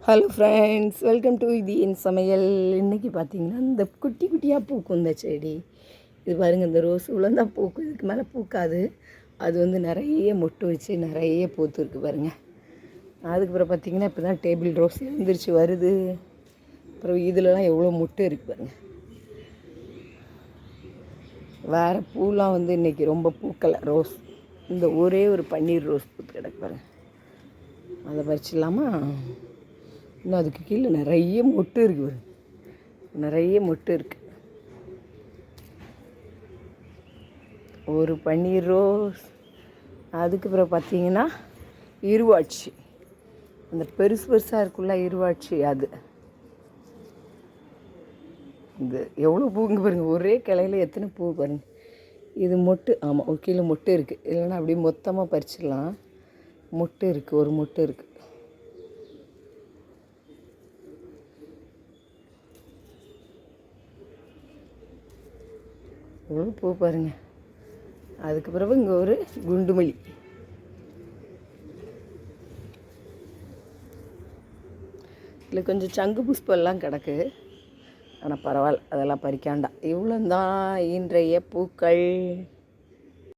Hello friends, welcome to இது என் சமையல். இன்றைக்கி பார்த்திங்கன்னா இந்த குட்டி குட்டியாக பூக்கும் இந்த செடி. இது பாருங்கள், இந்த ரோஸ் இவ்வளோந்தான் பூக்கும், இதுக்கு மேலே பூக்காது. அது வந்து நிறைய மொட்டு வச்சு நிறைய பூத்து இருக்குது பாருங்கள். அதுக்கப்புறம் பார்த்திங்கன்னா இப்போ தான் டேபிள் ரோஸ் எழுந்திரிச்சு வருது. அப்புறம் இதிலலாம் எவ்வளோ மொட்டு இருக்குது பாருங்கள். வேறு பூலாம் வந்து இன்றைக்கி ரொம்ப பூக்கலை. ரோஸ் இந்த ஒரே ஒரு பன்னீர் ரோஸ் பூத்து கிடக்கு பாருங்கள். அதை பறிச்சிடலாமா? இன்னும் அதுக்கு கீழே நிறைய மொட்டு இருக்குது, நிறைய மொட்டு இருக்குது. ஒரு பன்னீர் ரோஸ். அதுக்கப்புறம் பார்த்தீங்கன்னா இருவாட்சி, அந்த பெருசு பெருசாக இருக்குல்ல இருவாட்சி, அது இது எவ்வளோ பூங்க பாருங்கள். ஒரே கிளையில் எத்தனை பூ பாருங்கள். இது மொட்டு. ஆமாம், ஒரு கீழே மொட்டு இருக்குது. இல்லைன்னா அப்படியே மொத்தமாக பறிச்சிடலாம். மொட்டு இருக்குது, ஒரு மொட்டு இருக்குது. எவ்வளோ பூ பாருங்கள். அதுக்கு பிறகு இங்கே ஒரு குண்டுமல்லி. இதில் கொஞ்சம் சங்கு புஷ்பெல்லாம் கிடக்கு, ஆனால் பரவாயில்ல, அதெல்லாம் பறிக்காண்டா. இவ்வளோந்தான் இன்றைய பூக்கள்.